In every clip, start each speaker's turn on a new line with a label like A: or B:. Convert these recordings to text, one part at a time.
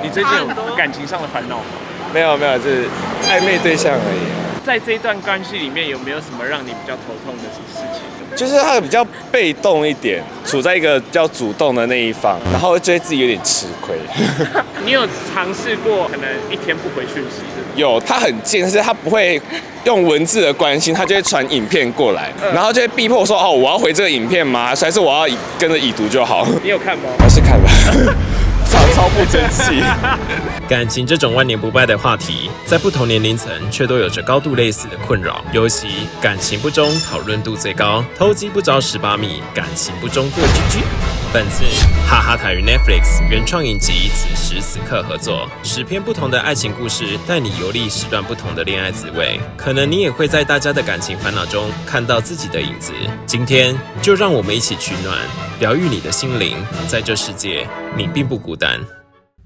A: 你最近有感情上的烦恼吗？
B: 没有，这是暧昧对象而已。
A: 在这一段关系里面，有没有什么让你比较头痛的事情？
B: 就是他比较被动一点，处在一个比较主动的那一方，然后觉得自己有点吃亏。
A: 你有尝试过可能一天不回讯息的？
B: 有，他很贱，但是他不会用文字的关心，他就会传影片过来，然后就会逼迫说哦，我要回这个影片吗？还是我要跟着已读就好？
A: 你有看吗？
B: 我是看吧。超不争气。
C: 感情这种万年不败的话题，在不同年龄层却都有着高度类似的困扰。尤其感情不忠讨论度最高，偷鸡不着18米，感情不忠各 GG。本次哈哈台与 Netflix 原创影集《此时此刻》合作，10篇不同的爱情故事，带你游历10段不同的恋爱滋味。可能你也会在大家的感情烦恼中看到自己的影子。今天就让我们一起取暖，疗愈你的心灵。在这世界，你并不孤单。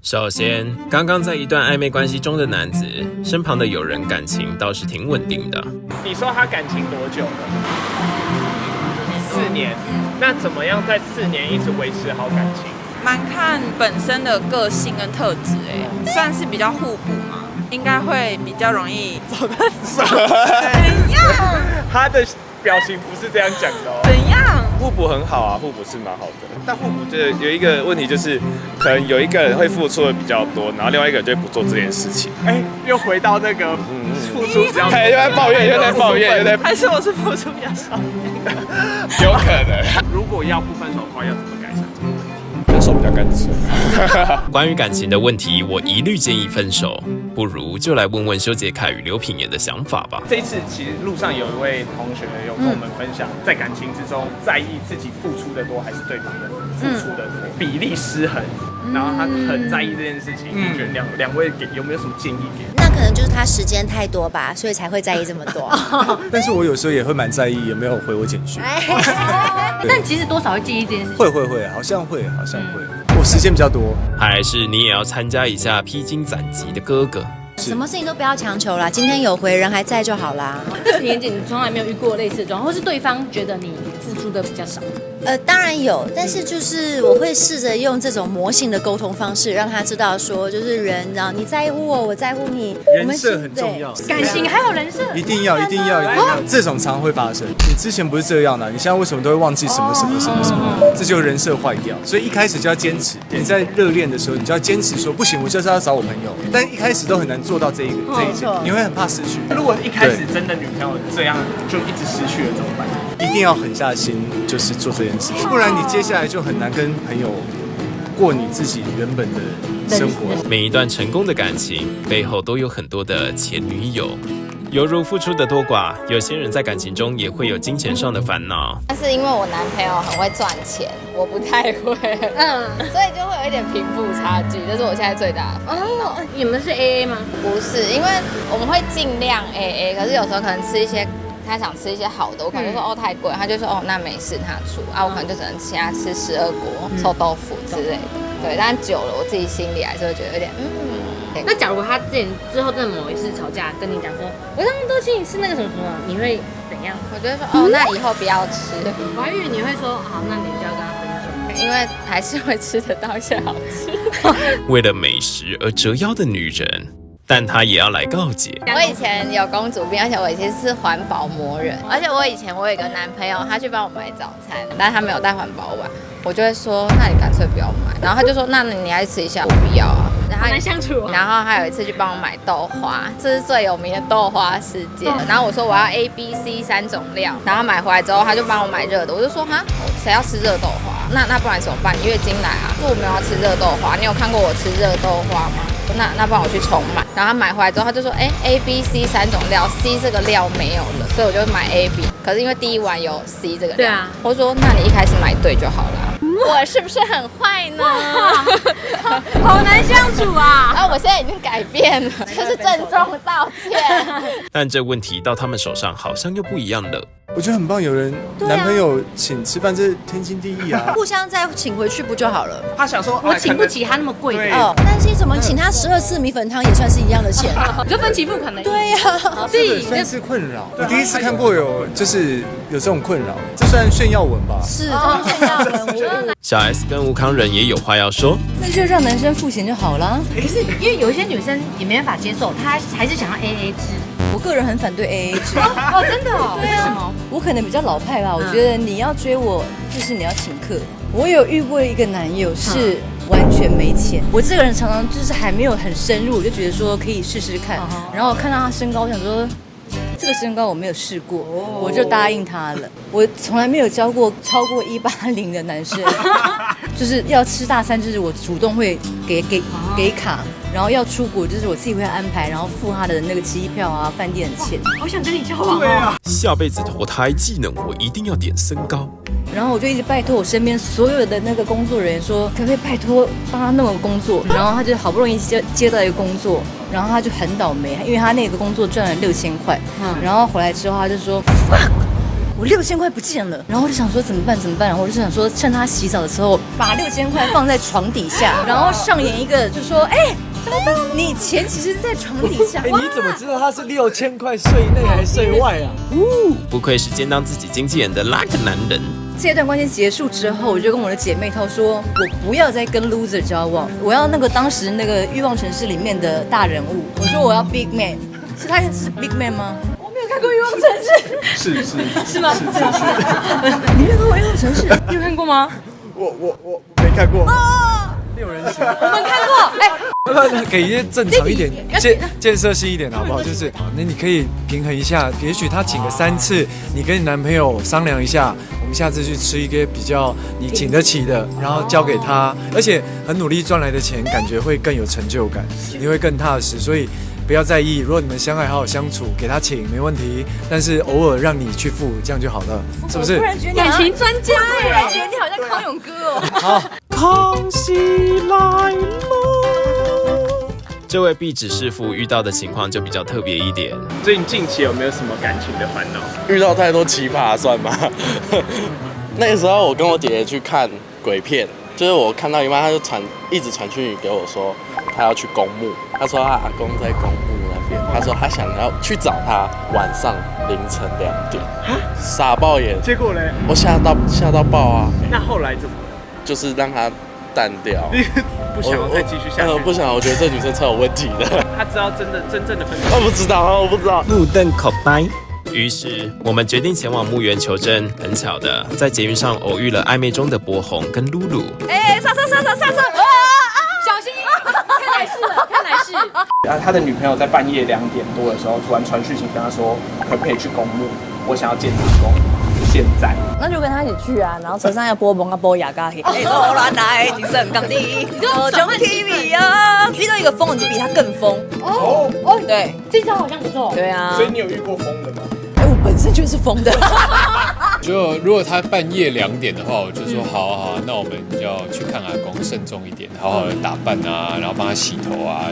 C: 首先，刚刚在一段暧昧关系中的男子，身旁的友人感情倒是挺稳定的。
A: 你说他感情多久了？4年。那怎么样在4年一直维持好感情？
D: 蛮看本身的个性跟特质，算是比较互补嘛，应该会比较容易走得熟。怎样？
A: 他的表情不是这样讲的哦。
D: 怎样？
B: 互补很好啊，互补是蛮好的。但互补就是有一个问题，就是可能有一个人会付出的比较多，然后另外一个人就会不做这件事情。
A: 又回到那个付出比较多，
B: 又在抱怨，又在抱怨，又在。
D: 还是我是付出比较少？
B: 有可能。
A: 如果要不分手的话，要怎么改善这个问题？
B: 分手比较干脆。
C: 关于感情的问题，我一律建议分手。不如就来问问修杰楷与刘品言的想法吧。
A: 这一次其实路上有一位同学有跟我们分享，在感情之中在意自己付出的多还是对方的付出的多，比例失衡，然后他很在意这件事情。你觉得两位有没有什么建议给？
E: 那可能就是他时间太多吧，所以才会在意这么多。
F: 但是我有时候也会蛮在意有没有回我简讯。
G: 但其实多少会介意这件事情。
F: 会，好像会。我时间比较多。
C: 还是你也要参加一下披荆斩棘的哥哥？
E: 什么事情都不要强求啦，今天有回人还在就好啦。
G: 年姐，你从来没有遇过类似的状况，或是对方觉得你付出的比较少？
E: 当然有，但是就是我会试着用这种魔性的沟通方式，让他知道说，就是人，然后你在乎我，我在乎你，
F: 人设很重要，
G: 感情还有人设，
F: 一定要，这种常会发生。你之前不是这样的，你现在为什么都会忘记什么？这就人设坏掉。所以一开始就要坚持，你在热恋的时候，你就要坚持说，不行，我就是要找我朋友。但一开始都很难做到这一点，你会很怕失去。
A: 如果一开始真的女朋友这样就一直失去了怎么办？
F: 一定要狠下心，就是做这件事情，不然你接下来就很难跟朋友过你自己原本的生活。
C: 每一段成功的感情背后都有很多的前女友，犹如付出的多寡，有些人在感情中也会有金钱上的烦恼。
H: 但是因为我男朋友很会赚钱，我不太会，所以就会有一点贫富差距，这是我现在最大的烦恼。
G: 你们是 AA 吗？
H: 不是，因为我们会尽量 AA， 可是有时候可能吃一些。他想吃一些好的，我可能就说太贵，他就说那没事他出啊，我可能就只能请他吃12锅臭豆腐之类的，对，但久了我自己心里还是会觉得有点
G: 那假如他之后真的某一次吵架跟你讲说，我刚刚都请你吃那个什么什么，你会怎样？
H: 我就会说那以后不要吃。
G: 怀孕你会说好，那你就要跟他分手，
H: 因为还是会吃得到一些好吃。
C: 为了美食而折腰的女人。但她也要来告解。
H: 我以前有公主病，而且我以前是环保魔人，而且我以前有一个男朋友，他去帮我买早餐，但是他没有带环保碗，我就会说，那你干脆不要买。然后他就说，那你还是吃一下，我不要啊。
G: 好难相处。
H: 然后还有一次去帮我买豆花，这是最有名的豆花事件。然后我说我要 A、B、C 3种料，然后买回来之后他就帮我买热的，我就说谁要吃热豆花？那不然怎么办？你月经来啊？说我没有要吃热豆花，你有看过我吃热豆花吗？那不然我去重买。然后他买回来之后，他就说A、B、C 3种料 ，C 这个料没有了，所以我就买 A、B。可是因为第一碗有 C 这个料，对啊，我说那你一开始买对就好了。我是不是很坏呢？
G: 好难相处啊！
H: 然后我现在已经改变了，就是郑重道歉。
C: 但这问题到他们手上好像又不一样了。
F: 我觉得很棒，有人男朋友请吃饭，这是天经地义啊。
E: 互相再请回去不就好了？
A: 他想说，
G: 我请不起他那么贵的，
E: 哦，担心怎么请他12次米粉汤也算是一样的钱。
G: 你就分期付款的。
E: 对呀，
G: 所以
F: 这算是困扰。我第一次看过有这种困扰，这算炫耀文吧？
E: 是，这是炫耀文。
C: 小 S 跟吴康仁也有话要说。
E: 那就让男生付钱就好了。
G: 可是因为有一些女生也没办法接受，她还是想要 AA 制。
E: 我个人很反对 AA 制。
G: 哦，真的哦？
E: 对啊，我可能比较老派吧。我觉得你要追我，就是你要请客。我有遇过一个男友是完全没钱，我这个人常常就是还没有很深入，我就觉得说可以试试看。然后看到他身高，我想说这个身高我没有试过，我就答应他了。我从来没有交过超过180的男生，就是要吃大餐，就是我主动会给卡，然后要出国就是我自己会安排，然后付他的那个机票啊、饭店的钱。
G: 好想跟你交往哦。
C: 下辈子投胎技能我一定要点身高。
E: 然后我就一直拜托我身边所有的那个工作人员说，可不可以拜托帮他弄个工作？然后他就好不容易接到一个工作，然后他就很倒霉，因为他那个工作赚了6000块，然后回来之后他就说 fuck， 我6000块不见了。然后我就想说怎么办？然后我就想说趁他洗澡的时候把6000块放在床底下，然后上演一个就说你钱其实在床底下。
F: 你怎么知道他是6000块税内还是税外啊？
C: 不愧是兼当自己经纪人的那个男人。
E: 这段关系结束之后，我就跟我的姐妹淘说，我不要再跟 loser 交往，我要那个当时那个欲望城市里面的大人物。我说我要 big man， 他是 big man 吗？我没有看过欲望城市。是吗？你没有看过欲望城市？你有看过吗？
F: 我没看过。6人行，
E: 我们看过。
F: 给一些正常一点、建设性一点，好不好？就是那你可以平衡一下，也许他请个3次，你跟你男朋友商量一下，我们下次去吃一个比较你请得起的，然后交给他，而且很努力赚来的钱，感觉会更有成就感，你会更踏实，所以。不要在意，如果你们相爱好好相处，给他请没问题，但是偶尔让你去付，这样就好了，是不是？
E: 突然觉得
G: 感情专家
E: 突然觉得你好像康永哥哦。
F: 好，
C: 康熙来了。这位壁纸师傅遇到的情况就比较特别一点。
A: 最近近期有没有什么感情的烦恼？
I: 遇到太多奇葩算吗？那个时候我跟我姐姐去看鬼片，就是我看到一半，她就一直传讯息给我说，她要去公墓，她说她阿公在公墓那边，她说她想要去找他，晚上凌晨2点，傻爆眼。
A: 结果嘞，
I: 我吓到爆啊！
A: 那后来怎么了？
I: 就是让她淡掉。
A: 不想要再继续下去？
I: 不想，我觉得这女生超有问题的。
A: 她知道真正的分手？
I: 我不知道。
C: 目瞪口呆。于是我们决定前往墓园求证。很巧的，在捷运上偶遇了暧昧中的博宏跟露露。
E: 刹车！小心！看来是。
A: 他的女朋友在半夜2点多的时候，突然传讯息跟他说，可不可以去公墓？我想要见他公。现在，
E: 那就跟他一起去啊，然后车上要播蒙啊播雅嘎，我乱来，精神刚地，我将 TV 啊，遇到一个疯，你就比他更疯。哦，对，
G: 这招好像不错。
E: 对啊。
A: 所以你有遇过疯的吗？
E: 我本身就是疯的。
J: 就如果他半夜2点的话，我就说好，那我们要去看阿公，慎重一点，好好的打扮啊，然后帮他洗头啊，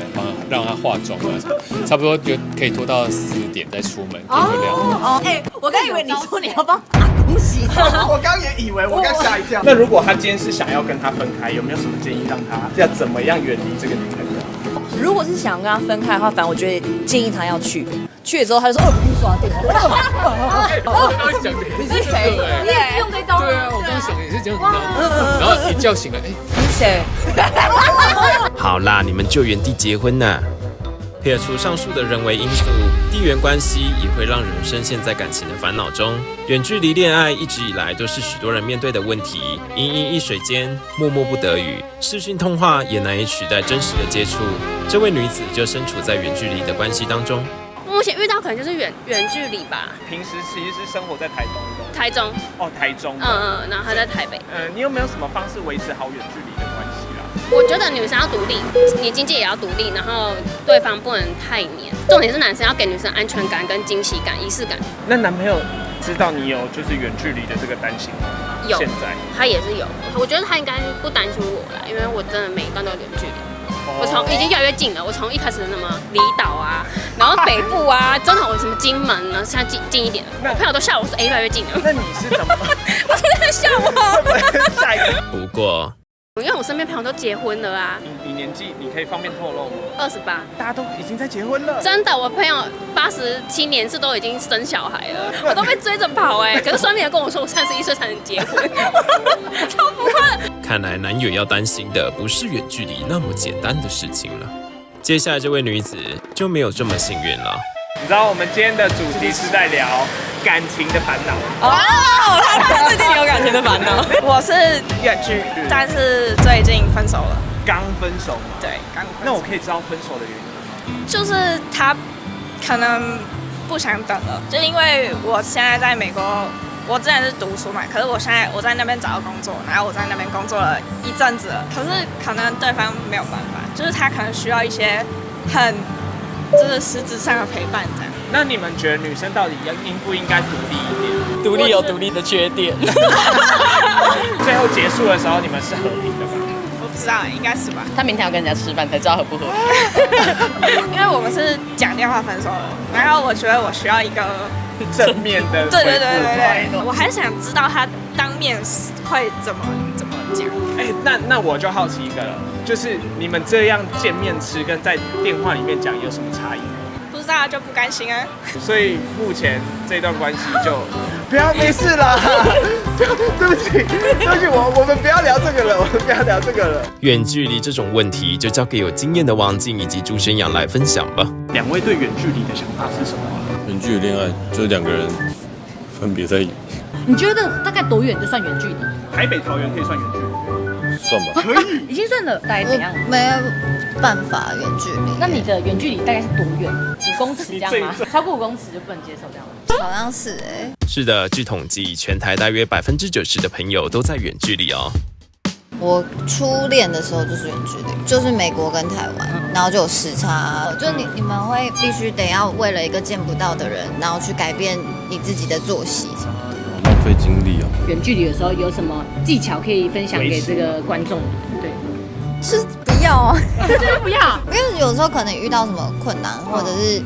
J: 让他化妆啊，差不多就可以拖到4点再出门，天就亮了。
E: 我刚以为你说你要帮阿公洗头，
A: 我刚也以为，我刚吓一跳。那如果他今天是想要跟他分开，有没有什么建议让他要怎么样远离这个女朋友？
K: 如果是想跟他分开的话，反正我觉得建议他要去了之后，他就说你刷电。
J: 我刚刚想的
G: 你是谁？你也是用这招吗？
J: 对啊，我刚刚想的也是这样子。然后一觉醒了，
K: 你是谁？
C: 好啦，你们就原地结婚呐。撇除上述的人为因素，地缘关系也会让人深陷在感情的烦恼中。远距离恋爱一直以来都是许多人面对的问题，盈盈一水间，默默不得语，视讯通话也难以取代真实的接触。这位女子就身处在远距离的关系当中。
L: 目前遇到可能就是远距离吧。
A: 平时其实是生活在台中的。
L: 台中。
A: 哦，台中。
L: 然后他在台北。
A: 你有没有什么方式维持好远距离的关系啊？
L: 我觉得女生要独立，你经济也要独立，然后对方不能太黏。重点是男生要给女生安全感、跟惊喜感、仪式感。
A: 那男朋友知道你有就是远距离的这个担心吗？
L: 有，
A: 现在
L: 他也是有。我觉得他应该不担心我啦，因为我真的每一段都有远距离。我已经越来越近了。我从一开始的什么离岛啊，然后北部啊，真的我什么金门呢，现在近一点了。我朋友都笑我说，越来越近了。
A: 那你是怎么？
L: 我真的在笑我。
A: 下一个。
C: 不过，
L: 因为我身边朋友都结婚了啊。
A: 你年纪你可以方便透露吗
L: ？28，
A: 大家都已经在结婚了。
L: 真的，我朋友87年是都已经生小孩了，我都被追着跑哎。可是算命的跟我说，我31岁才能结婚，超不快。
C: 看来男友要担心的不是远距离那么简单的事情了。接下来这位女子就没有这么幸运了。
A: 你知道我们今天的主题是在聊感情的烦恼
K: 哦，他最近有感情的烦恼。我是远距，但是最近分手了。
A: 刚分手吗？
K: 对，刚分手。
A: 那我可以知道分手的原因吗？
K: 就是他可能不想等了，就因为我现在在美国，我之前是读书嘛，可是我现在我在那边找到工作，然后我在那边工作了一阵子了，可是可能对方没有办法，就是他可能需要一些很就是实质上的陪伴这样。
A: 那你们觉得女生到底应不应该独立一点？
K: 独立有独立的缺点。
A: 最后结束的时候，你们是和平的吗？
K: 我不知道，应该是吧。
E: 他明天要跟人家吃饭才知道合不合。
K: 因为我们是讲电话分手的，然后我觉得我需要一个
A: 正面的。
K: 对，我还想知道他当面会怎么讲。
A: 那我就好奇一个了，就是你们这样见面吃跟在电话里面讲有什么差异？
K: 不知道就不甘心啊。
A: 所以目前这段关系就不要，没事啦。对不起，我们不要聊这个了，我们不要聊这个了。
C: 远距离这种问题，就交给有经验的王静以及朱宣阳来分享吧。
A: 两位对远距离的想法是什么？
M: 远距离恋爱就是两个人分别在。
G: 你觉得大概多远就算远距离？
A: 台北桃园可以算远距离？
M: 算吧。
A: 可以，
G: 已经算了。大概怎样？
H: 没有办法远距离。
G: 那你的远距离大概是多远？5公尺这样吗？超过5公尺就不能接受这样吗？
H: 好像是
C: 是的，据统计，全台大约90%的朋友都在远距离哦。
H: 我初恋的时候就是远距离，就是美国跟台湾，然后就有时差，就你们会必须得要为了一个见不到的人，然后去改变你自己的作息什么的，
M: 浪费精力啊。
G: 远距离的时候有什么技巧可以分享给这个观众？对，
H: 是不要啊，
G: 就是不要，
H: 因为有时候可能遇到什么困难，或者是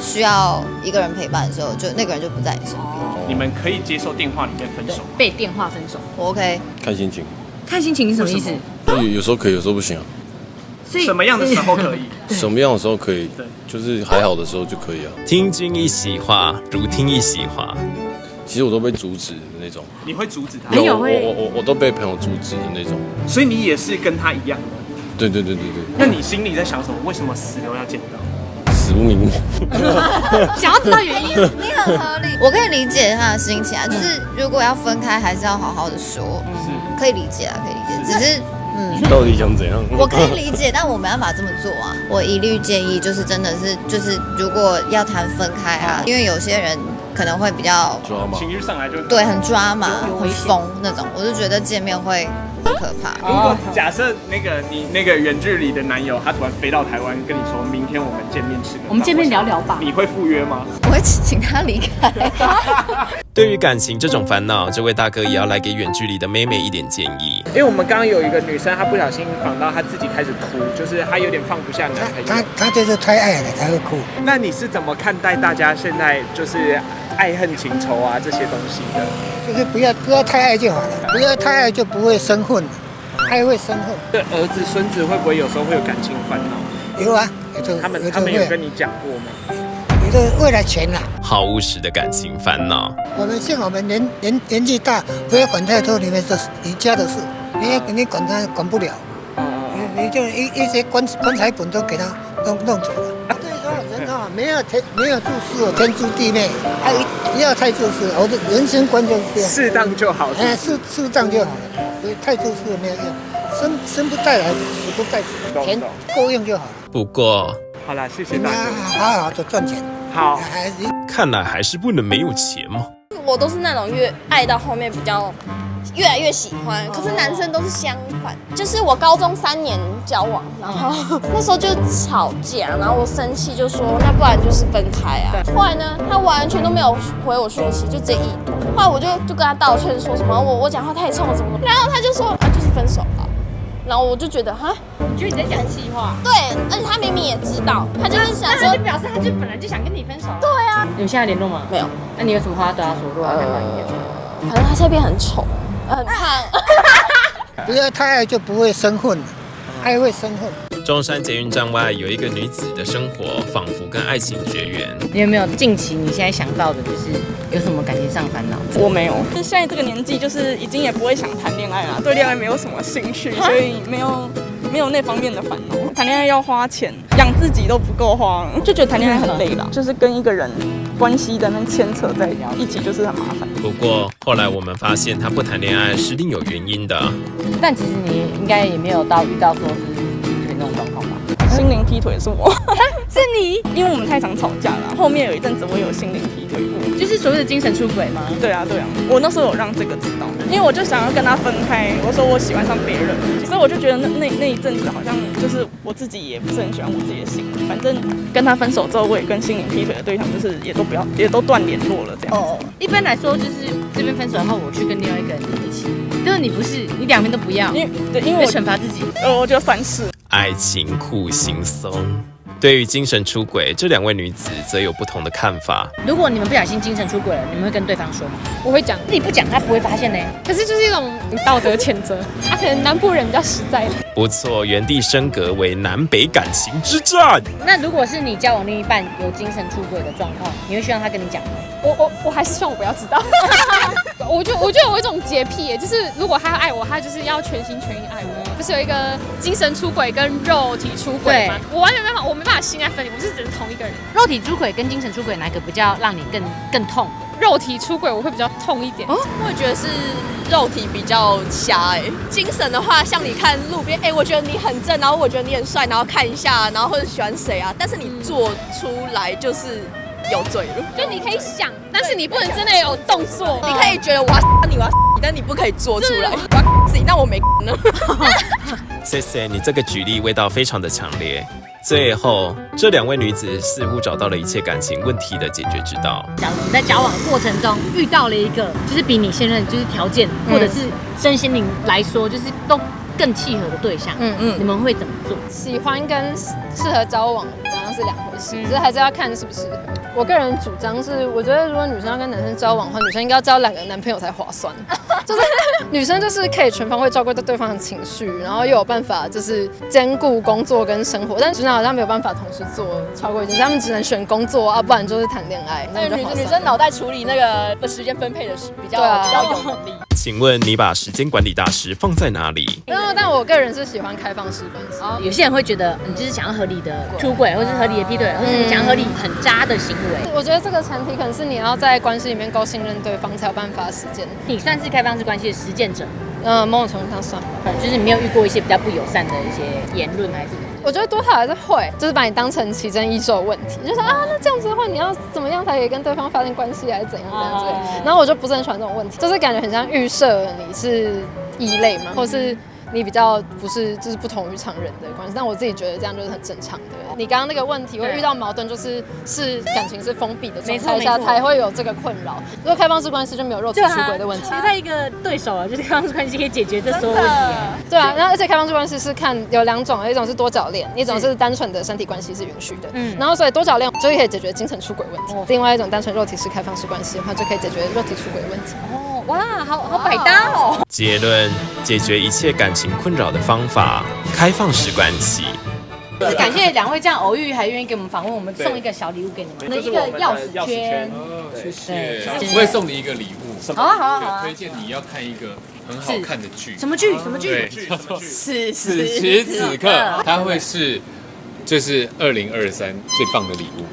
H: 需要一个人陪伴的时候，就那个人就不在你身边。
A: 你们可以接受电话里面分手？
G: 被电话分手，
H: 我 OK。
M: 看心情。
G: 看心情是什么意思？
M: 有时候可以，有时候不行啊。
A: 什么样的时候可以？
M: 什么样的时候可以？就是还好的时候就可以啊。
C: 听君一席话，如听一席话。
M: 其实我都被阻止的那种。
A: 你会阻止他？
M: 我都被朋友阻止的那种。
A: 所以你也是跟他一样的？
M: 对。
A: 那你心里在想什么？为什么死都要见到？
M: 死不瞑目。
G: 想要知道原因，
H: 你很合理，我可以理解他的心情啊。就是如果要分开，还是要好好的说。可以理解啊，可以理解。只是
M: 你到底想怎样？
H: 我可以理解，但我没办法这么做啊。我一律建议就是真的是就是如果要谈分开啊，因为有些人可能会比较
A: 情绪上来就
H: 对很抓嘛，很疯那种，我就觉得见面会很可怕。
A: 如果假设你那个远距离的男友，他突然飞到台湾跟你说，明天我们见面吃个饭，
G: 我们见面聊聊吧，
A: 你会赴约吗？
H: 我会请他离开。
C: 对于感情这种烦恼，这位大哥也要来给远距离的妹妹一点建议。
A: 因为我们刚刚有一个女生，她不小心访到她自己开始哭，就是她有点放不下男朋友。
N: 她就是太爱了才会哭。
A: 那你是怎么看待大家现在就是爱恨情仇啊这些东西的？
N: 就是不要太爱就好了，不要太爱就不会生恨，爱会生恨。
A: 对儿子孙子会不会有时候会有感情烦恼？
N: 有啊，
A: 他们有跟你讲过吗？
N: 为了钱啦，
C: 好务实的感情烦恼。
N: 我们像我们年纪大，不要管太多你家的事，你管他管不了，你就一些棺材本都给他弄走了。所以说人啊，没有注视天诛地灭，不要太注视。我的人生观就是这样，
A: 适当就好。
N: 适当就好了，所以太注视没有用，生不带来，死不带死，钱够用就好了。
C: 不过。
A: 好啦，谢谢大家。
N: 好好的赚钱。
A: 好，
C: 看来还是不能没有钱嘛。
O: 我都是那种越爱到后面比较越来越喜欢，可是男生都是相反。就是我高中3年交往，然后那时候就吵架，然后我生气就说，那不然就是分开啊。后来呢，他完全都没有回我讯息，就直接已读。后来我就跟他道歉，说什么我讲话太冲了什么，然后他就说啊就是分手了。然后我就觉得哈，
G: 你觉得你在讲气话？
O: 对，而且他明明也知道，他就是想说，
G: 那就表示他就本来就想跟你分手。
O: 对啊，
G: 你们现在联络吗？
O: 没有。
G: 那你有什么话要对他说？如果他看到影片，
O: 反正他现在变很丑，很胖。
N: 不要太爱就不会生恨，爱会生恨。
C: 中山捷运站外有一个女子的生活仿佛跟爱情绝缘。
G: 你有没有近期你现在想到的，就是有什么感情上烦恼？
K: 我没有，就现在这个年纪，就是已经也不会想谈恋爱啦，对恋爱没有什么兴趣，所以没有那方面的烦恼。谈恋爱要花钱，养自己都不够花，就觉得谈恋爱很累啦，就是跟一个人关系在那边牵扯在一起，就是很麻烦。
C: 不过后来我们发现她不谈恋爱是另有原因的。
G: 但其实你应该也没有到遇到说是那种状况吧？
K: 心灵劈腿是我，
G: 是你，
K: 因为我们太常吵架了。后面有一阵子我有心灵劈腿过，
G: 就是所谓的精神出轨吗？
K: 对啊，我那时候有让这个知道，因为我就想要跟他分开，我说我喜欢上别人，所以我就觉得那一阵子好像就是我自己也不是很喜欢我自己的性格。反正跟他分手之后，我也跟心灵劈腿的对象就是也都断联络了这样子。
G: 一般来说就是这边分手后，我去跟另外一个人一起，但是你不是，你两边都不要，因为我惩罚自己。
K: 我就反噬。
C: 爱情苦行僧。对于精神出轨，这两位女子则有不同的看法。
G: 如果你们不小心精神出轨了，你们会跟对方说吗？
P: 我会讲，
G: 你不讲他不会发现呢。
P: 可是就是一种道德谴责，可能南部人比较实在。
C: 不错，原地升格为南北感情之战。
G: 那如果是你交往另一半有精神出轨的状况，你会希望他跟你讲吗？
P: 我还是希望我不要知道。我觉得我有一种洁癖耶，就是如果他爱我，他就是要全心全意爱我。不是有一个精神出轨跟肉体出轨吗？我完全没办法，我没办法心安分离，我是只是同一个人。
G: 肉体出轨跟精神出轨哪个比较让你更痛？
P: 肉体出轨我会比较痛一点。
Q: 我也觉得是肉体比较瞎精神的话，像你看路边，我觉得你很正，然后我觉得你很帅，然后看一下，然后或者喜欢谁啊，但是你做出来就是有罪了。
P: 就你可以想，但是你不能真的有动作。
Q: 你可以觉得我要你，但你不可以做出来。我要自己，那我没呢。
C: 谢谢你这个举例，味道非常的强烈。最后，这两位女子似乎找到了一切感情问题的解决之道。
G: 假如你在交往过程中遇到了一个，就是比你现任就是条件、或者是身心灵来说，就是都更契合的对象，你们会怎么做？
P: 喜欢跟适合交往当然是两回事，只是还是要看适不适合。我个人主张是，我觉得如果女生要跟男生交往的话，女生应该要交2个男朋友才划算。就是女生就是可以全方位照顾到对方的情绪，然后又有办法就是兼顾工作跟生活，但直男好像没有办法同时做超过一件事，他们只能选工作啊，不然就是谈恋爱。
Q: 那女生脑袋处理那个时间分配的比较有能力。
C: 请问你把时间管理大师放在哪里？
P: 但我个人是喜欢开放式关系。
G: 有些人会觉得你就是想要合理的出轨，或是合理的劈腿，或是你想要合理很渣的行为。
P: 我觉得这个前提可能是你要在关系里面够信任对方，才有办法实践。
G: 你算是开放式关系的实践者，
P: 某种程度上算吧。
G: 就是你没有遇过一些比较不友善的一些言论还是？
P: 我觉得多少还是会，就是把你当成奇珍异兽的问题，就说那这样子的话，你要怎么样才可以跟对方发生关系，还是怎样之类的。然后我就不是很喜欢这种问题，就是感觉很像预设你是异类嘛，或是你比较不是就是不同于常人的关系，但我自己觉得这样就是很正常的。你刚刚那个问题会遇到矛盾，就是感情是封闭的状态下才会有这个困扰。如果开放式关系就没有肉体出轨的问题，
G: 其实他一个对手啊，就是开放式关系可以解决这所有问题。
P: 对啊，然后而且开放式关系是看有2种，一种是多角恋，一种是单纯的身体关系是允许的。然后所以多角恋就可以解决精神出轨问题，另外一种单纯肉体式开放式关系的话，就可以解决肉体出轨问题。
G: 哇，好百搭哦！
C: 结论：解决一切感情困扰的方法，开放式关系。
G: 感谢2位这样偶遇还愿意给我们访问，我们送一个小礼物给你们，一个钥匙圈。
J: 谢谢。我会送你一个礼物。
G: 好啊。
J: 推荐你要看一个很好看的剧。
G: 什么剧？
J: 对，叫做《
Q: 此
J: 时此刻》，它会是就是2023最棒的礼物。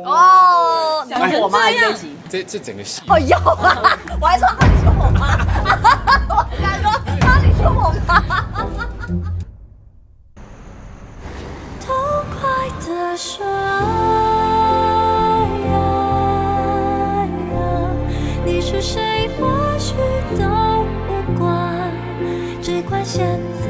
Q: 哦，你说我妈这一集，
J: 这整个戏。
Q: 有啊，我还说你说我妈，我敢说你说我妈。
R: 痛快的说你是谁或许都无关，只管现在